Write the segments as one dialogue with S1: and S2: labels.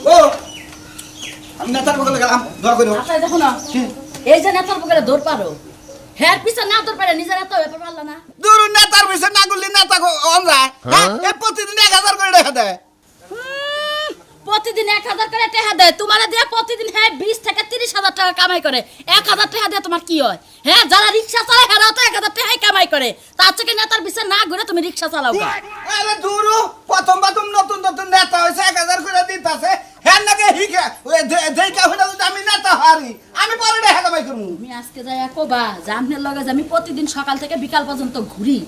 S1: ও আমি নেতার বগলে গেলাম দোয়া করো।
S2: আচ্ছা দেখো না এই যে নেতার বগলে দৌড় পারো হ্যাঁ পিছা না দৌড় পারে নিজের এত ব্যাপার পারলা না
S1: দূর নেতার পিছে না গুলি নেতা অন যায় হ্যাঁ এই প্রতিদিন 1000 করে টাকা দেয়
S2: প্রতিদিন 1000 করে টাকা দেয় তোমারে দিয়ে প্রতিদিন হ্যাঁ 20 থেকে 30,000 টাকা কামাই করে 1000 টাকা দিয়ে তোমার কি হয় হ্যাঁ যারা রিকশা চালায় হেরাও তো 1000 টাকাই কামাই করে তার থেকে নেতার পিছে না ঘুরে তুমি রিকশা চালাও
S1: আরে দূর প্রথম নতুন নতুন নেতা হইছে 1000 করে দিতাছে হ্যাঁ নাকি হিকা ওই দেইকা হইলা যদি আমি নেতা হারি আমি পরে টাকা কামাই করব
S2: আমি আজকে যাই কোবা জামনের লগে আমি প্রতিদিন সকাল থেকে বিকাল পর্যন্ত ঘুরি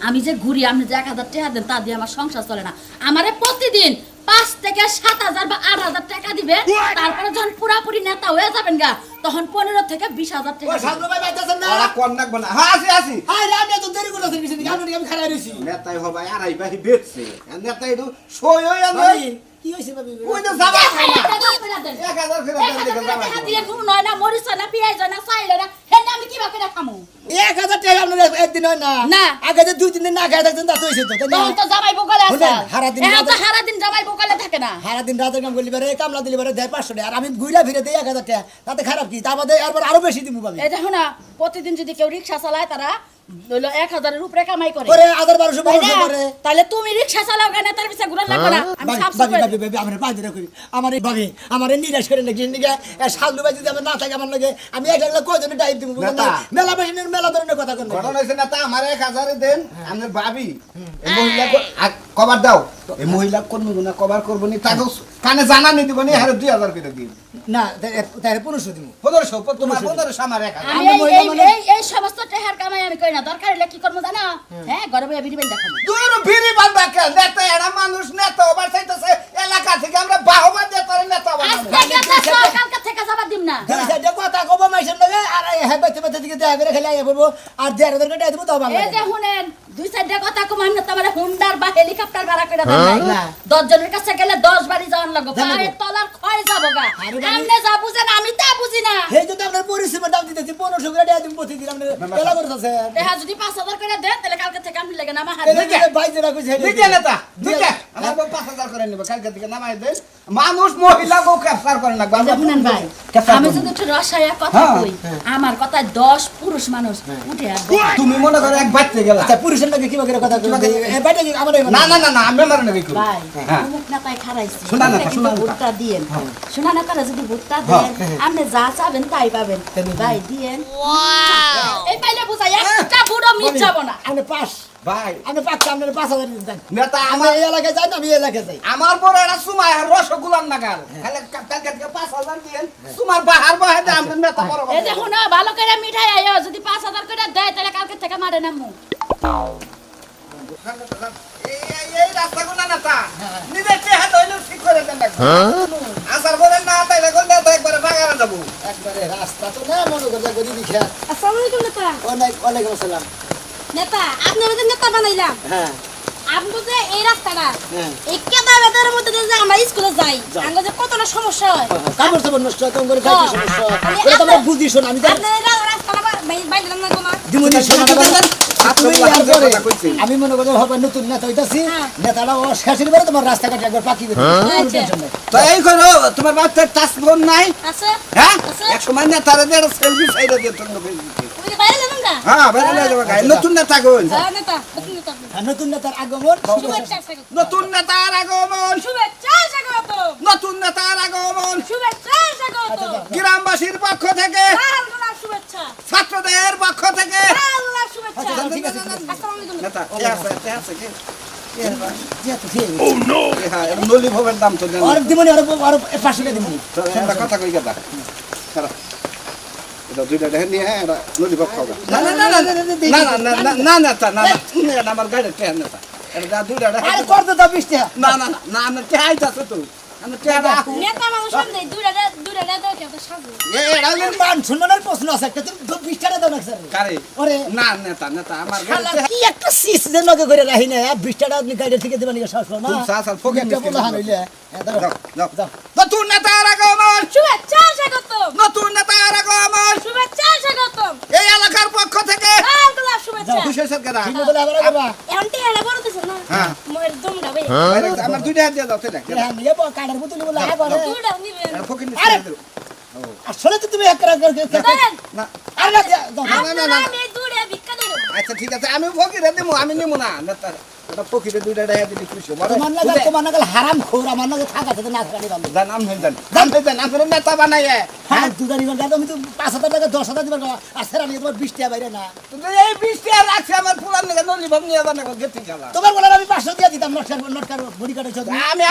S2: আমি যে ঘুরি আপনি যে 1000 টাকা দেন তা দিয়ে আমার সংসার চলে না আমারে প্রতিদিন 5 থেকে 7,000 বা 8,000 টাকা দিবে তারপরে যখন পুরাপুরি নেতা হয়ে যাবেন গা তখন 15 থেকে 20,000 টাকা
S3: ওই সামনে ভাই বাইতেছেন না
S1: ওরা কোন নাক বনা হ্যাঁ আসি
S3: হাই রে আমি তো দেরি করতেছি কিছু আমি খারাপ রইছি
S1: নেতাই হবাই আড়াই বাহি বেচছে নেতাই তো সই হই আমি
S3: কি হইছে ভাবি
S1: ওই তো যাবা খাই না
S2: 1000 করে দেন
S1: 1000 করে দেন দেখে যাবা
S2: টাকা দিয়ে নুন হয় না মরিচ হয় না পেঁয়াজ হয় না চাইলে না হেন আমি কিবা করে খামু
S3: 1000 টাকা আপনার একদিন হয় না
S2: না।
S3: আগে যে 2-3 দিন না খাই থাকতেন তা তো হইছে তো তাই না
S2: তখন তো জামাই বকালে আছে
S3: শুনেন, সারাদিন
S2: এখন তো
S3: রাতে-
S2: সারাদিন জামাই বকালে থাকে না
S3: সারা দিন রাতের কাম করলি পারে কামলা দিলি পারে দেয় 500 টাকা আর আমি ঘুরা ফিরে দেই 1000 টাকা তাতে খারাপ কি তার মধ্যে এরপর আরো বেশি দিমু ভাবি
S2: এই দেখো না প্রতিদিন যদি কেউ রিকশা চালায় তারা হলো 1000 এর উপরে কামাই করে
S3: করে 1200
S2: তাই না?
S3: 1200 করে
S2: তাহলে তুমি রিকশা চালাও কেন তার পিছে ঘুরে লাগবে না আমি সাফ সাফ
S3: ভাবি ভাবি আমার পাঁচ দিন করি আমার এই ভাবি আমার নিরাশ করে নাকি নিকে শালু ভাই যদি আমার না থাকে আমার লাগে আমি এক একলা কয়জনে টাইপ দিব
S1: নেতা।
S3: মেলা বেশিনের মেলা ধরনের কথা কোন
S1: ঘটনা হইছে নেতা আমার 1000 দেন আমার ভাবি এই মহিলা কভার দাও এই মহিলা কোন গুনা কভার করব নি তাকে কানে জানা নি দিব নি আর 2000 করে দিন
S3: না তারে 1500 দিব
S1: 1500 তোমার 1500 আমার 1000
S2: আমি
S3: আমি মহিলা মানে-
S2: এই সমস্ত টেহার কামাই আমি করি না দরকার হলে কি করবো জানো হ্যাঁ ঘরে বইয়া বিড়ি বেল দেখাবো
S1: দূর ফিরি বান্দা কে নেতা এরা মানুষ নেতা ওবার চাইতেছে এলাকা থেকে আমরা বাহবা দিয়ে করে নেতা বানাবো
S2: কালকে থেকে যাবার দিম না
S3: দুই সাইডে কথা কব মাইছেন লাগে আর হ্যাঁ বাইতে বাইতে দিকে দেখা করে খেলে আইয়া পড়বো আর 1500 টাকা দিব তাও ভালো
S2: এই যে
S3: লাগে
S2: শুনেন দুই সাইডে কথা কম আমি তোমার হুন্ডার বা হেলিকপ্টার ভাড়া করে দেন নাই
S3: না।
S2: 10 জনের কাছে গেলে 10 বাড়ি যাওয়ার লাগবে
S3: জানো
S2: পায়ের
S3: তো।
S2: তলার ক্ষয় যাবো গা
S3: আরে বাবা।
S2: আমনে যা বুঝেন আমি তা বুঝি না
S3: এই যদি আপনার পরিশ্রমের দাম দিতেছি 1500 করে টাকা দিব প্রতিদিন আপনি এলা করতেছে
S2: দেখা যদি 5,000 করে দেন তাহলে কালকে থেকে আমি লাগে না আমার
S3: এই
S2: হাতে
S3: যে ভাই যেটা কইছে
S1: দিকে নেতা দিকে আমার 5000 করে নিব কালকে থেকে নামাই দেন মানুষ মহিলা গো ক্যাপচার করে না
S2: শুনেন ভাই আমি যদি একটু রসায়া কথা
S1: হ্যাঁ।
S2: কই আমার কথা 10 পুরুষ মানুষ উঠে আসবে
S1: তুমি মনে করো এক বাচ্চা গেলা
S3: আচ্ছা পুরুষের লাগে কিবা করে কথা কইছে এই বাইটা কি আমার
S1: না না না না আমি মারে না কই
S2: ভাই
S1: হ্যাঁ।
S2: অমুক নেতায় খারাইছে
S1: শোনা না,
S2: আপনি
S1: শোনা
S2: কিন্তু
S1: না।
S2: ভোটটা দিয়েন শোনা না তারা যদি ভোটটা দেন আপনি যা চাবেন তাই পাবেন ভাই দিয়েন এই পাইলে বুঝাই একটা বুড়ো মিট যাব না
S3: আপনি পাস
S1: ভাই
S3: আপনি পাস আপনি 5000 দিন দেন
S1: নেতা
S3: আমি
S1: আমার
S3: এই এলাকায় যাই না আমি এই এলাকায় যাই
S1: আমার বড় একটা সুমাই রসগোল্লার নাগাল খালি কালকে থেকে 5000 দিয়েন সুমার বাহার বাহার দাম নেতা বড়
S2: এই দেখুন না ভালো করে মিঠাই আইও যদি 5,000 করে দেয় তাহলে কালকে থেকে মারে না মুখ
S1: এই রাস্তাগুলো নেতা নিজে চেহারা হইলে ঠিক করে দেন আসার পরে না তাইলে কোন নেতা একবারে বাগানে যাবো
S3: একবারে রাস্তা তো না মনে করতে গদি দিখা
S4: আসসালামু আলাইকুম নেতা
S3: ওয়ালাইকুম আসসালাম
S4: নেতা আপনি আমাদের নেতা বানাইলাম
S3: হ্যাঁ
S4: আপনি যে এই রাস্তাটা
S3: হ্যাঁ
S4: এই কেদা বেদার মধ্যে দিয়ে যে আমরা স্কুলে যাই আমরা যে কত না সমস্যা হয়
S3: কাপড় সাপড় নষ্ট হয় তোমার খাইতে
S4: হ্যাঁ।
S3: সমস্যা
S4: আমি
S3: এটা তোমরা
S4: আপনার-
S3: বুঝিস না আমি জানি
S4: আপনি এই রাস্তাটা বাইলাম না তোমার
S3: দিমুনি শোনা তুমি
S1: আচ্ছা,
S3: আর করে
S1: কথা কইছি।
S3: আমি মনে করি হবে নতুন নেতা হইতাছি
S4: হ্যাঁ।
S3: নেতাটা ও শেষের পরে তোমার রাস্তাঘাট একবার পাকি করে
S4: আচ্ছা।
S3: টেনশন নাই
S1: তো এই করো তোমার বাচ্চার টাচ ফোন নাই
S4: আছে
S1: হ্যাঁ
S4: আছে।
S1: এক সময় নেতারে দিয়ে সেলফি সাইডে দিয়ে তুমি
S4: তুমি কি বাইরে যাবেন না
S1: হ্যাঁ বেরে লয়ে যাবে গাই নতুন নেতা কোন
S4: হ্যাঁ নেতা নতুন নেতা
S3: আর নতুন নেতার আগমন
S4: শুভেচ্ছা স্বাগত
S1: নতুন নেতার আগমন
S4: শুভেচ্ছা স্বাগত
S1: নতুন নেতার আগমন
S4: শুভেচ্ছা স্বাগত
S1: গ্রামবাসীর পক্ষ থেকে
S4: আল্লাহর শুভেচ্ছা
S1: ছাত্রদের পক্ষ থেকে
S4: আল্লাহর শুভেচ্ছা
S3: আচ্ছা, ঠিক আছে, ঠিক আছে।
S4: আসসালামু আলাইকুম
S1: নেতা কে আছে কি
S3: যেহেতু ঠিক আছে।
S1: হ্যাঁ নলি ভবের দাম তো দেন
S3: আর দিমুনি আর 500 টাকা দিমুনি
S1: তো একটা কথা কই গেতা খারাপ এটা দুইটা দেখেন নিয়ে এটা নলি ভব খাওয়া না না না না না না না না নেতা না তুমি এটা আমার গাড়ি ট্রেন নেতা এটা দুইটা
S3: আরে করতে দাও 20 টাকা
S1: না না না না আমি চাইতাছ তো আমি চাইতা
S4: নেতা মানুষ সামনে দুইটা দাও কি আপনার সাজু
S1: এটা
S3: আমার মান সম্মানের প্রশ্ন আছে একটা তুমি 20 টাকা দাও না স্যার
S1: কারে
S3: ওরে
S1: না নেতা নেতা আমার
S3: শালা
S1: গাড়ি
S3: কি একটা সিস যে নগে করে রাহি না 20 টাকা আপনি গাড়ি থেকে দিবেন কি সাহস পাও না
S1: খুব সাহস আর ফকির
S3: একটা
S1: মিষ্টি
S3: বলা হান হইলে দাও
S1: যাও
S3: যাও
S1: নতুন নেতার আগমন
S4: শুভেচ্ছা স্বাগত
S1: নতুন নেতার আগমন
S4: শুভেচ্ছা স্বাগত ওয়েলকাম।
S1: এই এলাকার পক্ষ থেকে
S4: আঙ্কেল আপ শুভেচ্ছা।
S1: খুশি হয়েছেন কেনা
S3: ঠিক মতো লেবার করবা
S4: এখন টিয়াটা বড় দিছ না?
S1: হ্যাঁ।
S4: মোর দমটা ভাই।
S1: আমার 2টা হাত দিয়ে দাও তো না
S3: হ্যাঁ নিয়ে কাটার বোতল বলে আয় করে
S4: দুইটা নিবেন।
S1: ফকির
S3: আরে!
S1: নিচে
S3: আসলে তো তুমি এক
S4: দেন।
S1: না
S3: আরে না দাও
S4: আপনারা আমি দুইটা ভিক্ষা দেব।
S1: আচ্ছা ঠিক আছে আমি ফকিরে দেবো আমি নিব না নেতা ওটা ফকিরে 2টা টাকা দিলে খুশি হবে
S3: তোমার নাগাল হারাম খোর আমার নাগাল থাকা সাথে না থাকা নিবাম
S1: জান নাম হই জান আপনার নেতা বানাইয়ে
S3: হ্যাঁ দুদারি ঘন্টা তুমি তো 5,000 টাকা 10,000 দিবা আর সেরা নিয়ে তোমার 20 টাকা বাইরে না
S1: এই 20 টাকা রাখছে আমার পুরান নিয়ে নলিভাব নিয়ে জানা গেতি খেলা
S3: তোমার বলার আমি 500 দিয়ে দিতাম নটকার বডি কাটে চোদ
S1: আমি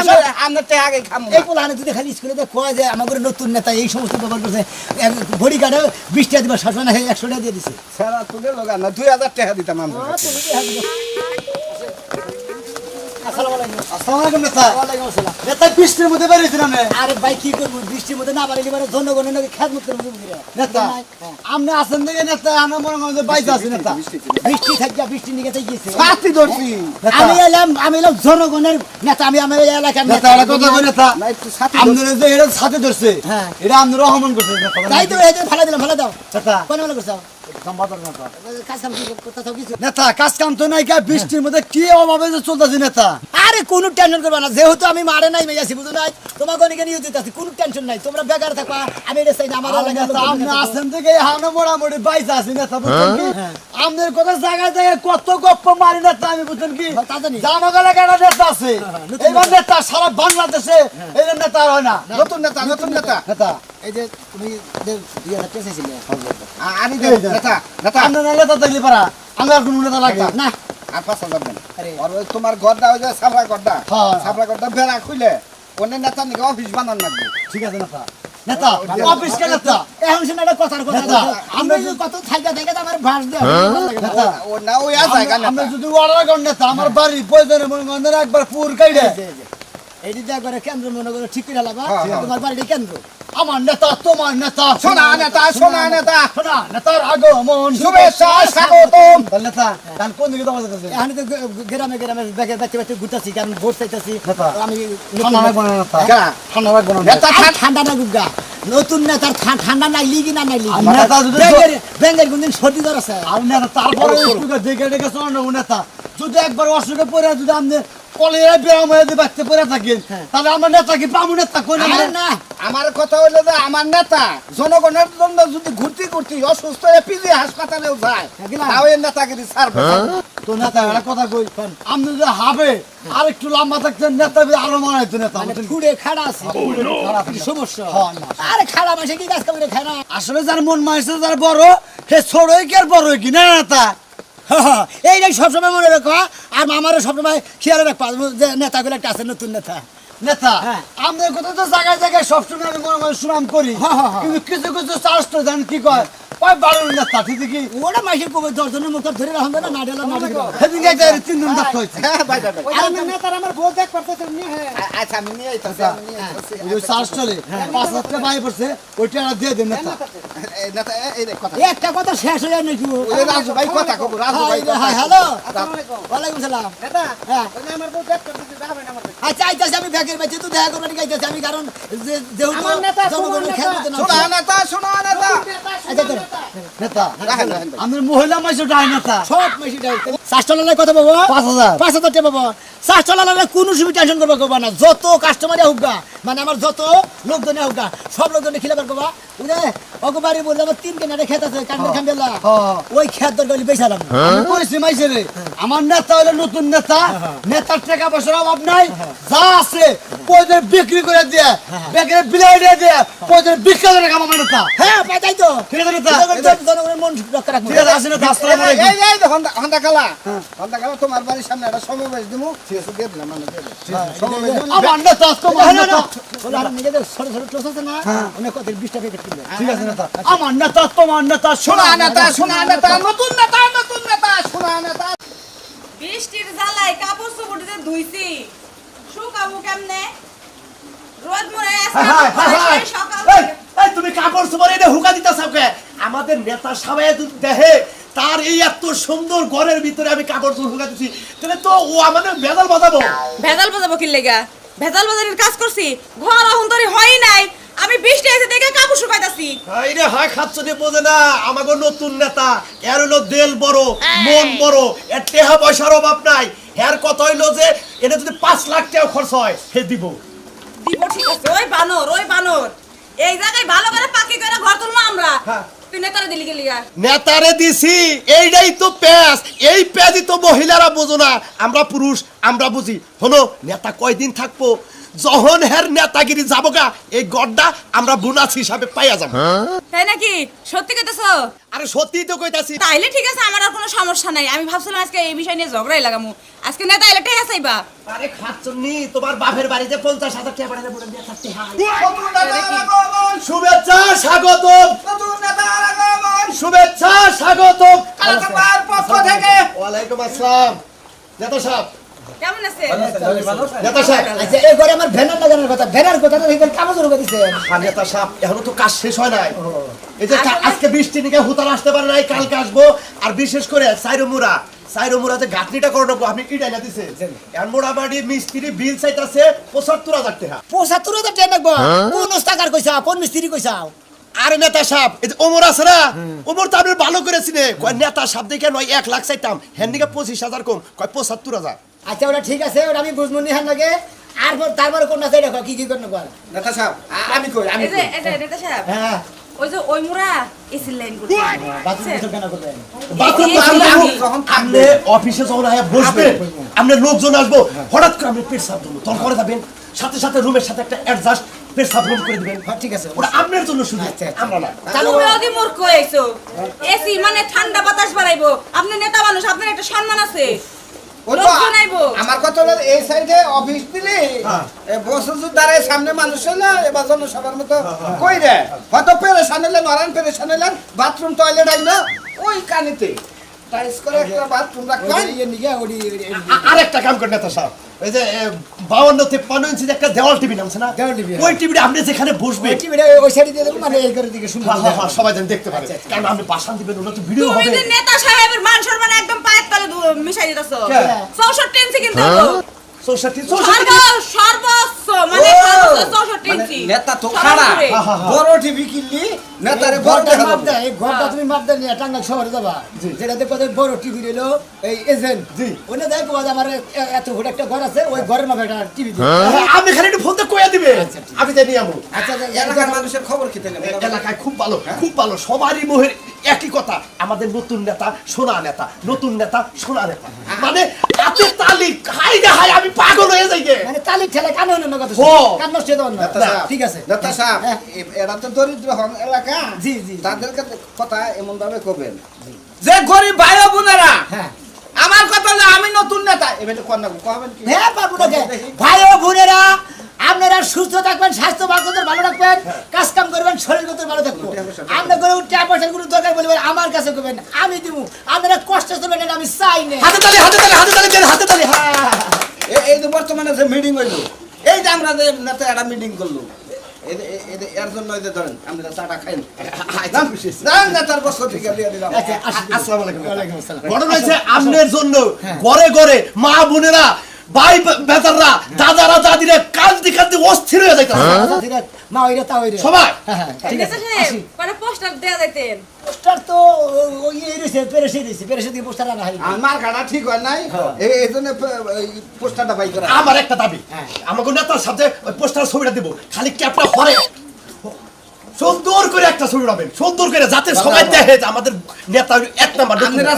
S1: আমরা তে আগে খামু
S3: এই পোলাহানে যদি খালি স্কুলে কয় যে আমাদের নতুন নেতা এই সমস্ত ব্যবহার করছে বডি কাটে 20 টাকা দিবা শাসন 100 টাকা দিয়ে দিছে
S1: সারা তুলে লগা না 2000 টাকা দিতাম আমরা
S3: তুমি কি হাবি আসসালামু আলাইকুম
S5: আসসালামু আলাইকুম নেতা
S3: ওয়ালাইকুম আসসালাম
S5: নেতা বৃষ্টির মধ্যে বেরিয়েছিলাম
S3: আরে ভাই কি করবো বৃষ্টির মধ্যে না পারিলে পরে জনগণের নাকি খেদমত করবো
S5: নেতা আপনি আসেন থেকে নেতা আমরা মনে করেন যে বাইতে আছি নেতা
S3: বৃষ্টি থাকবে বৃষ্টি নিয়ে গেছে গিয়েছে
S1: সাথী ধরছি
S3: আমি এলাম জনগণের নেতা আমি আমার এলাকার
S5: নেতা এটা কথা কই নেতা
S1: না একটু সাথী
S5: আপনারা যে এটা সাথে ধরছে
S3: হ্যাঁ।
S5: এটা আপনারা অপমান করছে নেতা
S3: তাই তো এই যে ফালা দিলাম ফালা দাও
S5: নেতা
S3: কোন মনে করছো
S5: সম্পাদক নেতা
S3: কাজ কাম কি করতে থাও কিছু
S5: নেতা কাজ কাম তো নাই কা বৃষ্টির মধ্যে কি অভাবে যে চলতেছে নেতা
S3: আরে কোনো টেনশন করবা না যেহেতু আমি মারে নাই মেয়াছি বুঝো নাই তোমাকে অনেকে নিয়ে দিতে আছি কোনো টেনশন নাই তোমরা বেকার থাকবা আমি এটা চাই না আমার এলাকার
S5: নেতা
S3: লোক
S5: আপনি
S3: বেকার থাকবো।
S5: আসেন থেকে আমরা মোটামুটি বাইতে আছি নেতা বুঝছেন কি আপনার কথা জায়গায় জায়গায় কত গপ্প মারি নেতা আমি বুঝছেন কি
S3: তা জানি।
S5: জামাগ এলাকার নেতা আছে
S3: নতুন
S5: এইবার নেতা সারা বাংলাদেশে এই নেতা আর হয় না
S1: নতুন নেতা
S5: নেতা
S3: এই যে তুমি যে 2000 টাকা চাইছিলে
S1: আমি দে নেতা নেতা
S5: আমরা নেতা দেখলে পারা আমার কোনো নেতা লাগে
S3: না
S1: আর 5000 দেন
S3: আরে।
S1: আর ওই তোমার ঘরটা ওই যে সাবরা ঘরটা
S5: হ্যাঁ।
S1: সাবরা ঘরটা বেড়া খুলে অন্য নেতা নিকে অফিস বানান লাগবে
S5: ঠিক আছে নেতা নেতা অফিস কে নেতা
S3: এখন শুনে একটা কথার কথা
S5: নেতা,
S3: আমরা যদি কত থাইকা থাইকা তো আমার ভাস দেয় ভালো লাগে না।
S5: নেতা
S1: ও না ওই আছে গান
S5: আমরা যদি অর্ডার করেন নেতা আমার বাড়ি প্রয়োজনে মনে করেন একবার পুর কাইড়ে
S3: এটি যা করে কেন্দ্র মনে করে ঠিক করে লাবা
S1: হ্যাঁ।
S3: তোমার বাড়িতে কেন্দ্র
S5: আমার নেতা তোমার নেতা
S1: সোনা নেতা
S5: শোনা নেতার আগমন
S1: শুভেচ্ছা স্বাগতম
S5: তাহলে নেতা কাল কোন দিকে তোমার যেতেছে
S3: এখন তো গ্রামে গ্রামে ব্যাগে বাচ্চা বাচ্চা ঘুরতেছি কারণ ভোট চাইতেছি
S5: নেতা,
S3: আমি
S5: ঠান্ডা রাখবো না নেতা
S1: গা।
S5: ঠান্ডা রাখবো না
S1: নেতা
S3: আর ঠান্ডা না গুগা নতুন নেতার ঠান্ডা নাই লিগি না নাই লিগি
S5: নেতা যদি
S3: ব্যাঙ্গের কোনদিন সর্দি জ্বর আছে
S5: আর নেতা তারপরে স্কুলে দেখে দেখে শোনো নেতা যদি একবার অসুখে পড়ে যদি আপনি কলেরা ব্যায়াম হয়ে যদি বাচ্চা পড়ে থাকেন তাহলে আমার নেতা কি পাবো নেতা কোন
S3: আরে না
S1: আমার কথা হইলো যে আমার নেতা জনগণের জন্য যদি ঘুরতে ঘুরতে অসুস্থ হয়ে পিজি হাসপাতালেও যায়
S3: গেলাম।
S1: তাও এই নেতাগিরি ছাড়বে
S5: তো নেতা একটা কথা কই আপনি যদি হবে আর একটু লম্বা থাকতেন নেতা আরো মনে হইতো নেতা
S3: মানে ফুড়ে খাড়া আছে সমস্যা আরে খাড়া মাসে কি কাজ করে খায় না
S5: আসলে যার মন মাইছে যার বড় সে ছোটই কি আর বড়ই কি না নেতা
S3: এইটাই সবসময় মনে রাখো আর আমারও সবসময় খেয়াল রাখবা যে নেতাগুলো একটা আছে নতুন নেতা
S5: নেতা
S3: হ্যাঁ।
S5: আমাদের কথা তো জায়গায় জায়গায় সবসময় আমি মনে করি সুনাম করি কিন্তু কিছু কিছু চাষ তো জানেন কি কয় কয় বাড়ির নেতা ঠিক কি
S3: ওটা মাসের কবে 10 জনের মুখ ধরে রাখুন না না ডেলা না দিবা
S5: সেদিন একটা 3 দিন থাকতে হয়েছে
S1: হ্যাঁ ভাই ভাই ভাই।
S3: আর নেতার আমার বউ দেখ করতে তুমি হ্যাঁ
S1: আচ্ছা আমি নিয়ে আইতাছি আমি নিয়ে আইতাছি।
S5: ওই চাষ চলে 5,000 টাকা বাই পড়ছে ওইটা আর দিয়ে দেন নেতা
S1: এই নেতা এই দেখ কথা
S3: একটা কথা শেষ হয়ে যায় নাকি
S1: ওই রাজু ভাই কথা কব রাজু ভাই কথা
S3: হ্যালো ওয়ালাইকুম সালাম
S1: নেতা
S3: হ্যাঁ
S1: আমার বউ দেখ করতে যাবে না আমার
S3: আচ্ছা আইতাছি আমি ব্যাগের বাচ্চা তো দেখা করবেন গাইতেছি আমি কারণ যেহেতু জনগণের খেয়াল করতে না
S1: শোনা নেতা
S3: আচ্ছা তো
S5: নেতা
S1: রাখেন রাখেন ভাই
S5: আমাদের মহিলা মাইছে ডাই নেতা
S3: সব মেশি চাষটলার কথা বাবা
S5: 5,000
S3: 5,000 টাকা বাবা চাষটলার কোনো সুবিধা টেনশন করবা করবা না যত কাস্টমারই হোক গা মানে আমার যত লোকজনে হোক গা সব লোকজনে খিলাবার করবা বুঝলে অগবাড়ি বললে আমার 3 কেনারে খেত আছে কান্ডের খান্ডেলা ওই খেত দরকার বেচালাম
S5: আমি কইছি মাইছে রে আমার নেতা হলো নতুন নেতা নেতার টাকা পয়সার অভাব নাই যা আছে পয়দের বিক্রি করে দিয়ে বেগের বিলাই দিয়ে পয়দের বিক্রি করে কাম আমার নেতা
S3: হ্যাঁ পাইতাই তো
S5: ঠিক আছে নেতা
S3: জনগণের মন রক্ষা রাখবো
S5: ঠিক আছে আসেন নেতা আসসালামু আলাইকুম
S1: এই এই হন্ডা কালা তোমার বাড়ির সামনে একটা সমাবেশ দিমু ঠিক আছে দিয়ে দিলাম আমরা দিয়ে দিলাম সমাবেশ দিমু
S5: আমার নেতা তোমার নেতা
S3: বলে আর নিজেদের ছোট ছোট টোস আছে না অনেক কত 20 টাকা প্যাকেট কিনবে
S5: ঠিক আছে নেতা আমার নেতা তোমার নেতা
S1: শোনা নেতা নতুন নেতা শোনা নেতা
S6: বৃষ্টির জ্বালায় কাপড় চোপড় দিয়ে ধুইছি শুকাবো কেমনে রোদ মরে সকাল
S7: এই তুমি কাপড় চোপড় এটা হুকা দিতেছ কে আমাদের নেতা সবাই দেহে তার এই এত সুন্দর ঘরের ভিতরে আমি কাপড় চোপড় হুকা দিছি তাহলে তো ও আমাদের বেদাল বাজাবো
S6: ভেজাল বাজাবো কি লেগা ভেজাল বাজারের কাজ করছি ঘর অহন্তরি হয় নাই আমি বৃষ্টি এসে দেখে কাপড় শুকাইতাছি
S7: আইরে হায় খাচ্ছনি বোঝে না আমাগো নতুন নেতা এর হলো দেল বড় মন বড় এর টেহা পয়সার অভাব নাই এর কথা হইলো যে এটা যদি 5 লাখ টাকা খরচ হয় হে দিব
S6: দিব ঠিক আছে ওই বানর এই জায়গায় ভালো করে পাকি করে ঘর তুলবো আমরা
S7: হ্যাঁ।
S6: তুই নেতারে দিলি গেলিয়া
S7: নেতারে দিছি এইটাই তো প্যাস এই প্যাজই তো মহিলারা বোঝো না আমরা পুরুষ আমরা বুঝি হলো নেতা কয়দিন থাকবো যখন হের নেতাগিরি যাবগা এই গড্ডা আমরা বোনাস হিসাবে পাইয়া যাবো
S6: তাই নাকি সত্যি কইতেছো
S7: আরে সত্যিই তো কইতাছি
S6: তাইলে ঠিক আছে আমার আর কোনো সমস্যা নাই আমি ভাবছিলাম আজকে এই বিষয় নিয়ে ঝগড়াই লাগামু আজকে নেতা এলে ঠিক আছে বা
S7: আরে খাচ্ছনি তোমার বাপের বাড়িতে 50,000 টাকা পাঠালে বলে দিয়ে থাকতে হয়
S1: নতুন নেতার আগমন,
S7: শুভেচ্ছা স্বাগতম
S1: নতুন নেতার আগমন,
S7: শুভেচ্ছা স্বাগতম
S1: কালাচাপার পক্ষ থেকে।
S7: ওয়ালাইকুম আসসালাম নেতা সাহেব
S6: কেমন আছে
S7: নেতা সাহেব
S3: আচ্ছা এই ঘরে আমার ভ্যানার লাগানোর কথা ভ্যানার কথা এখানে কাগজ রুকে দিছে
S7: হ্যাঁ নেতা সাহেব এখনো তো কাজ শেষ হয় নাই এই যে আজকে বৃষ্টি নিকে হুতার আসতে পারে নাই কালকে আসবো আর বিশেষ করে সাইরোমুরাতে গাঁথনিটা করে নেবো আপনি কি ডাইনা দিছে এর মোড়াবাড়ি মিস্ত্রি বিল চাইতাছে 75,000 টাকা
S3: 75,000 টাকা লাগবো কোন টাকার কইছা কোন মিস্ত্রি কইছা
S7: আরে নেতা সাহেব এই যে ওমর আছে না ওমর তো আপনি ভালো করেছিনে কয় নেতা সাহেব দেখে নয় 1 লাখ চাইতাম হেন্ডিকে 25,000 কম কয় 75,000
S3: আচ্ছা ওটা ঠিক আছে ওটা আমি বুঝবো নি হান লাগে আর তারপরে কোন আছে দেখো কি করতে বল
S1: নেতা সাহেব আমি কই
S6: এই যে নেতা সাহেব
S3: হ্যাঁ
S6: ওই যে ওই মুরা এসি লাইন করতে
S3: বাথরুম কিছু কেন করবেন
S7: বাথরুম
S1: যখন
S7: আপনি অফিসে যখন আয়া বসবে আপনি লোকজন আসবো হঠাৎ করে আপনি পেশাব দেবো তখন করে যাবেন সাথে সাথে রুমের সাথে একটা অ্যাডজাস্ট পেশাব রুম করে দিবেন
S3: হ্যাঁ ঠিক আছে
S7: ওটা আপনার জন্য শুধু আমরা না
S6: তুমি ওদি মূর্খ হইছো এসি মানে ঠান্ডা বাতাস বাড়াইবো আপনি নেতা মানুষ আপনার একটা সম্মান আছে লোকজন আইবো
S1: আমার কথা হলো এই সাইডে অফিস দিলি বসুজুর দ্বারাই সামনে মানুষ হলো এবার জনসভার মতো কই রে হয়তো পেরেশান হলেন ওরান পেরেশান হলেন বাথরুম টয়লেট আইলো ওই কানিতে টাইস করে একটা বাথরুম রাখবেন
S7: আর একটা কাম করেন নেতা সাহেব এই যে 52-53 ইঞ্চি একটা দেওয়াল টিভি নামছে না
S3: দেওয়াল TV,
S7: ওই টিভিটা আপনি যেখানে বসবে
S3: ওই সাইডে দিয়ে দেবো মানে এই করে দিকে শুনবো
S7: হ্যাঁ, সবাই যেন দেখতে পারে কারণ আপনি ভাষণ দিবেন ওটা তো ভিডিও
S6: তুমি
S7: হবে
S6: যে নেতা সাহেবের মান সম্মান একদম পায়ের তলে মিশাই দিতেছো
S7: কে?
S6: 64 ইঞ্চি কিন্তু সর্বোচ্চ মানে 64 ইঞ্চি
S1: নেতা তো খাড়া বড় টিভি কিনলি নেতারে বড়
S3: ঘরটা
S1: দেখা
S3: মাপ
S1: যাবে।
S3: দেয় এই ঘরটা তুমি মাপ দেয় নিয়ে টাঙ্গাইল শহরে যাবা যেটাতে কত বড় টিভি দিল এই এজেন্ট
S7: জি।
S3: ওনে দেখো আজ আমার এত ফুট একটা ঘর আছে ওই ঘরের মাপে একটা টিভি দিল
S7: আপনি খালি একটু ফোনটা কইয়া দিবে আমি জানি আমু
S3: আচ্ছা
S1: এলাকার মানুষের খবর কি তাহলে
S7: এলাকায় খুব ভালো সবারই মোহের একই কথা আমাদের নতুন নেতা সোনা নেতা নতুন নেতা সোনা নেতা মানে হাতে তালি হাই রে হাই আমি পাগল হয়ে যাই গে
S3: মানে তালি ঠেলে কানে অন্য কথা
S7: ও।
S3: কান নষ্ট হয়ে যাওয়ার না।
S1: নেতা সাহেব,
S3: ঠিক আছে
S1: নেতা সাহেব
S3: হ্যাঁ।
S1: এরা তো দরিদ্র হন এলাকা
S3: জি, জি।
S1: তাদের কথা এমন ভাবে করবেন যে গরিব ভাই ও বোনেরা
S3: হ্যাঁ
S1: আমার কথা হলো আমি নতুন নেতা এবারে কন্যা কবেন কি
S3: হ্যাঁ বাবু ভাই ও বোনেরা আপনারা সুস্থ থাকবেন স্বাস্থ্য ভালো রাখবেন কাজ কাম করবেন শরীর কত ভালো থাকবো আমরা করে টাকা পয়সার কোনো দরকার বলবেন আমার কাছে করবেন আমি দিব আপনারা কষ্ট করবেন এটা আমি চাই না
S7: হাতে তালি দেন হাতে তালি হ্যাঁ
S1: এই যে বর্তমানে যে মিটিং হইলো এই যে আমরা যে নেতা একটা মিটিং করলো এর জন্য এই যে ধরেন আমরা চাটা খাই নেতার বছর থেকে দিয়ে দিলাম
S3: আচ্ছা
S7: আসসালামু আলাইকুম
S3: ওয়ালাইকুম আসসালাম
S7: ঘটনা হচ্ছে আপনার জন্য ঘরে ঘরে মা বোনেরা ভাই বেতাররা দাদারা দাদিরা কান্দি অস্থির হয়ে যাইতাছে
S3: মা ওইরা তা ওইরা
S7: সবাই
S3: হ্যাঁ ঠিক
S6: নেতা
S3: আছে
S6: সাহেব কটা পোস্টার দেয়া যাইতেন
S3: পোস্টার তো ওই রয়েছে পেরেসে দিয়ে পোস্টার আনা হয়
S1: আমার গাড়া ঠিক হয় নাই এই জন্য পোস্টারটা বাই করা
S7: আমার একটা দাবি আমাকে নেতার সাথে ওই পোস্টার ছবিটা দেব খালি ক্যাপটা হরে সুন্দর করে একটা ছবি উঠাবেন সুন্দর করে যাতে সবাই দেখে যে আমাদের নেতা এক নাম্বার
S1: আপনারা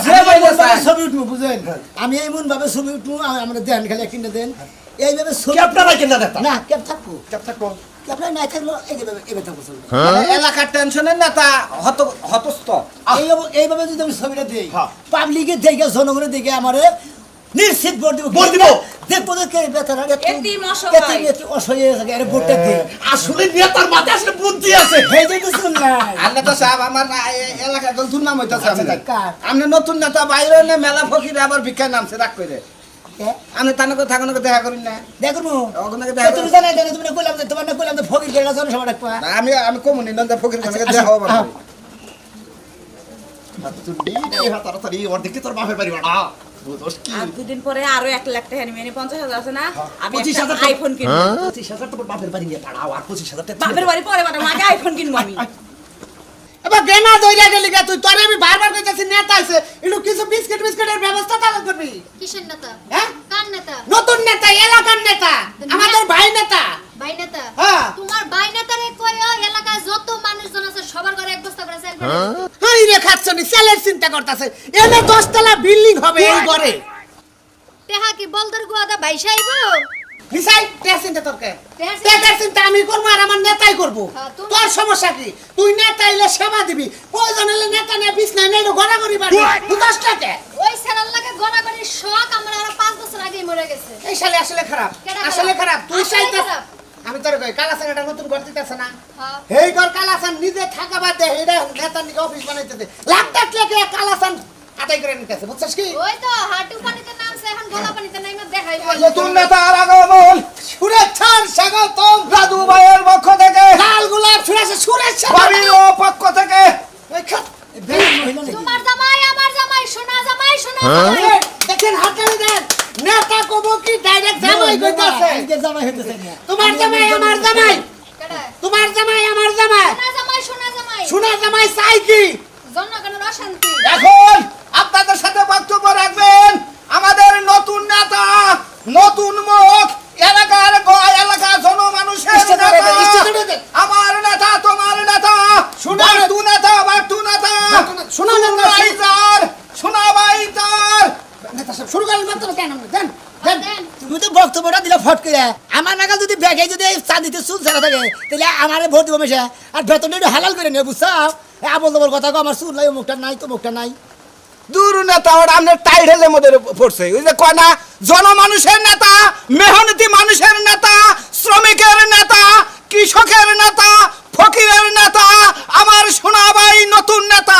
S3: ছবি উঠবো বুঝলেন আমি এমন ভাবে ছবি উঠবো আমরা দেন খালি কিনে দেন এইভাবে ছবি
S7: ক্যাপটা নাই কেন নেতা
S3: না ক্যাপ থাকবো
S7: ক্যাপ থাকবো
S3: ক্যাপ নাই থাকলো এইভাবে থাকবো ছবি
S1: এলাকার টেনশনের নেতা হতস্থ
S3: এইভাবে যদি আমি ছবিটা দিই
S7: হ্যাঁ।
S3: পাবলিকে দেখে জনগণের দেখে আমারে নিশ্চিত ভোট দিব
S7: ভোট দিব।
S3: দেখবো যে কে বেতারা
S6: এতিম অসহায়।
S3: অসহায় হয়ে থাকে আরে ভোটটা দিই
S7: আসলে নেতার মাথায় আসলে বুদ্ধি আছে
S3: এই যে তো শুনলাই
S1: আর নেতা সাহেব আমার এলাকার দল দুর্নাম হইতাছে
S3: কার?
S1: আপনি নতুন নেতা বাইরে নে মেলা ফকির আবার ভিক্ষায় নামছে রাগ করে আপনি তানকে থাকুনকে দেখা করেন না
S3: দেখুন
S1: ওখানে দেখা
S3: তুমি জানাই দেন তুমি কইলাম যে তোমার না কইলাম যে ফকির বেড়া জনসভা ডাকবা
S1: আমি কমুনি নন্দা ফকির
S3: আচ্ছা,
S1: দেখা হবো
S7: তাড়াতাড়ি ওর দেখতে তোর বাপের বাড়ি বাড়া বুঝোস কি
S6: আর দুদিন পরে আরো 1 লাখ টাকা নিবে 50,000 আছে না আমি
S7: 25,000
S6: একটা আইফোন কিনবো
S7: 25,000 তোমার বাপের বাড়ি নিয়ে পাড়াও আর 25,000 টাকা
S6: বাপের বাড়ি পরে বাটা আগে আইফোন কিনবো আমি
S5: গেনা দইরা গেলি গা তুই তোরে আমি বারবার কইতাছি নেতা আইছে একটু কিছু বিস্কিটের ব্যবস্থা তাহলে করবি
S4: কিসের নেতা
S5: হ্যাঁ
S4: কার নেতা
S5: নতুন নেতা এলাকার নেতা আমাদের ভাই নেতা
S4: ভাই নেতা
S5: হ্যাঁ।
S4: তোমার ভাই নেতারে কইও এলাকায় যত মানুষজন আছে সবার ঘরে এক বস্তা করে চাল করে দিতে।
S5: হাই রে খাচ্ছনি সেলের চিন্তা করতেছে এনে 10 তলা বিল্ডিং হবে এই ঘরে
S4: তেহা কি বলদের গুয়াদা ভাই সাইব
S5: হিসাই টের চিন্তা তোরকে
S4: টের চিন্তা-
S5: টের চিন্তা আমি করবো আর আমার নেতাই করবো
S4: হ্যাঁ, তুমি-
S5: তোর সমস্যা কি তুই নেতা এলে সেবা দিবি প্রয়োজন হলে নেতা নিয়ে বিছনায় নেই গড়াগড়ি বাড়ি বুঝাস টাকে
S4: ওই সেরাল লাগে গড়াগড়ির শখ আমার আর 5 বছর আগেই মরে গেছে
S5: এই শালে আসলে খারাপ
S4: কেডা
S5: আসলে খারাপ তুই
S4: আসলে
S5: চাইতে
S4: খারাপ।
S5: আমি তোর কই কালাসান এটা নতুন ঘর দিতেছে না
S4: হ্যাঁ।
S5: এই ঘর কালাসান নিজে থাকা বাদ দে এটা নেতার নিকে অফিস বানাইতেছে লাখ টাকা লেগে কালাসান আটাই করে নিতেছে বুঝছিস কি
S4: ওই তো হাঁটু পানিতে নামছে এখন গলা পানিতে নাইমা দেখাই
S1: নতুন নেতার আগমন
S5: শুভেচ্ছার স্বাগতম
S1: দাদু ভাইয়ের পক্ষ থেকে
S5: লাল গোলাপ শুভেচ্ছা
S1: বাড়ির ও পক্ষ থেকে
S5: ওই খাত এই বেশ মহিলা নাকি?
S4: তোমার জামাই আমার জামাই সোনা জামাই
S5: এই, দেখেন হাততালি দেন নেতা কব কি ডাইরেক্ট জামাই কইতাছে
S3: আজকে জামাই হইতেছে না
S5: তোমার জামাই আমার জামাই
S4: কেডা
S5: তোমার জামাই আমার জামাই
S4: সোনা জামাই
S5: শোনা জামাই চাই কি
S4: জনগণের অশান্তি
S1: এখন আপনাদের সাথে বক্তব্য রাখবেন আমাদের নতুন নেতা নতুন মুখ এলাকার এলাকা জনমানুষের
S5: স্টেজে
S1: নেতা।
S5: দেন, স্টেজে দেন।
S1: আমার নেতা তোমার নেতা বাট্টু নেতা বাট্টু নেতা
S5: শোনা নেতা,
S1: বাইজার শোনা বাইজার
S5: নেতা সাহেব শুরু করেন মাত্র কেন দেন দেন
S4: দেন
S3: তুমি তো বক্তব্যটা দিলে ফট করে আমার নাগাল যদি ব্যাগে যদি এই চাঁদিতে চুল ছাড়া থাকে তাহলে আমারে ভোট দিব মেশে আর বেতনটা একটু হালাল করে নিয়ে বুঝছাও আবল তোমার কথা কো আমার চুল নাই মুখটা নাই তো মুখটা নাই
S1: দূর নেতা ওটা আপনার টাইটেলের মধ্যে পড়ছে ওই যে কয় না জনমানুষের নেতা মেহনতি মানুষের নেতা শ্রমিকের নেতা কৃষকের নেতা ফকিরের নেতা আমার সোনাবাই নতুন নেতা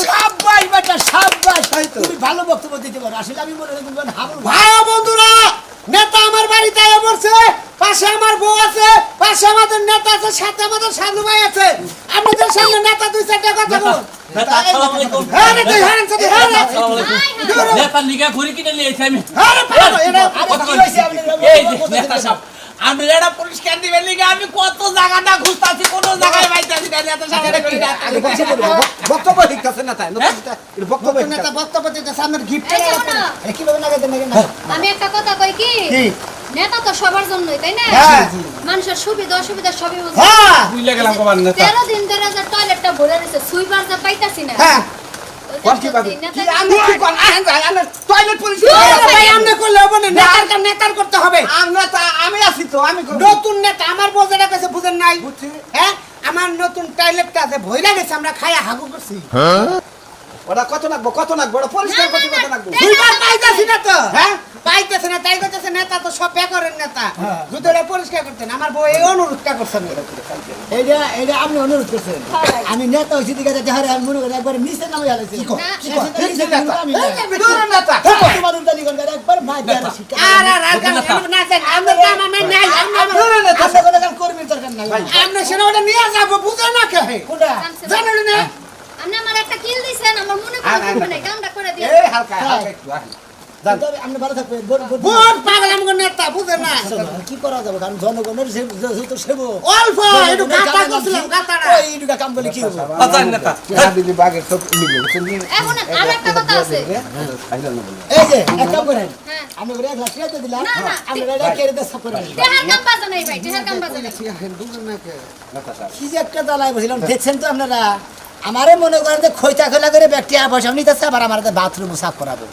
S3: সাব্বাই বেটা সাব্বাই তুমি ভালো বক্তব্য দিতে পারো আসলে আমি মনে করি হাবুল
S5: ভাই ও বন্ধুরা নেতা আমার বাড়িতে এসে পড়ছে পাশে আমার বউ আছে পাশে আমাদের নেতা আছে সাথে আমাদের সাধু ভাই আছে আপনাদের সামনে নেতা দুই চারটা কথা বল হ্যাঁ রে তুই হারেন সাথে হ্যাঁ রে
S8: নেতার লিগা ঘুরি কিনে নিয়েছি আমি
S5: হ্যাঁ রে পাগল, এটা
S3: কি হইছে আপনি
S8: এই যে নেতা সাহেব আমি এটা পরিষ্কার দিবেন লিগা আমি কত জায়গাটা ঘুরতাছি কোন জায়গায় পাইতাছি না নেতা সাহেব
S1: বক্তব্য শিখতেছে নেতা বক্তব্য
S5: নেতা বক্তব্য দিতেছে আপনার গিফট
S4: এই শোনো না,
S3: কিভাবে না গেতে নাকি না
S4: আমি একটা কথা কই কি নেতা তো সবার জন্যই তাই না
S5: হ্যাঁ।
S4: মানুষের সুবিধা অসুবিধা সবই বুঝে
S5: হ্যাঁ
S1: বুঝলে গেলাম কমান নেতা
S4: 13 দিন ধরে যে টয়লেটটা ভরে রয়েছে সুইপার যা পাইতাছি না
S5: হ্যাঁ
S4: ওই যে
S1: কোন কি পাবে
S4: নেতা
S1: কি আমি কি কোন আমি টয়লেট পরিষ্কার
S5: আরে ভাই আমনে করলে হবে না নেতার কাম নেতার করতে হবে
S1: আমি আছি তো আমি করব।
S5: নতুন নেতা আমার বউ যেটা কাছে বুঝেন নাই
S1: বুঝছি।
S5: হ্যাঁ আমার নতুন টয়লেটটা আছে ভইরা গেছে আমরা খায়া হাগু করছি
S1: ওটা কত লাগবো ওটা পরিষ্কার করতে কত লাগবো
S5: দুইবার পাইতাছি না তো
S1: হ্যাঁ?
S5: পাইতেছে না তাই করতেছে নেতা তো সব বেকরের নেতা যদি ওটা পরিষ্কার করতেন আমার বউ এই অনুরোধটা করছেন
S3: এইটা এইটা আপনি অনুরোধ করছেন আমি নেতা হইছি দিকে যাতে হারে আমি মনে করি একবার নিচে নামে আলাইছি আমি
S1: দূর নেতা
S3: তোমার উল্টা দিগন একবার মার দেওয়ার শিক্ষা
S5: আর আর আর না দেন আমার কাম আমার নাই
S1: দূর নেতা
S3: আপনি কোনো কাম কর্মীর দরকার নাই
S5: আমরা সেটা ওটা নিয়ে যাবো বুঝে না কে
S3: কোনটা
S5: জানেন না
S4: আপনি আমার একটা কিল দিছেন আমার মনে করে না কামটা করে দিয়ে
S1: এই হালকা একটু
S3: তবে আপনি ভালো থাকবেন
S5: বহুত পাগল আমার নেতা বুঝে না
S3: কি করা যাবে কারণ জনগণের যেহেতু সেবক
S5: অল্প একটু কাটা করছিলাম কাটাটা
S3: ওই দুটা কাম বলে কি হবে
S8: আচ্ছা নেতা
S1: দিদি বাগের সব নিবে
S4: এখন আর একটা কথা আছে
S3: এই যে এক কাম করেন
S4: হ্যাঁ
S3: আমি করে এক লাখ টাকা দিলাম
S4: না, না,
S3: আমরা এটা কেড়ে দিয়ে সাফ করে দিলাম।
S4: তেহার কাম বাজে নাই ভাই তেহার কাম বাজে নাই
S3: কি যে একটা জ্বালায় বসছিলাম দেখছেন তো আপনারা আমারে মনে করেন যে খৈতা খোলা করে ব্যক্তি বসে নিতেছে আবার আমার বাথরুম সাফ করাবো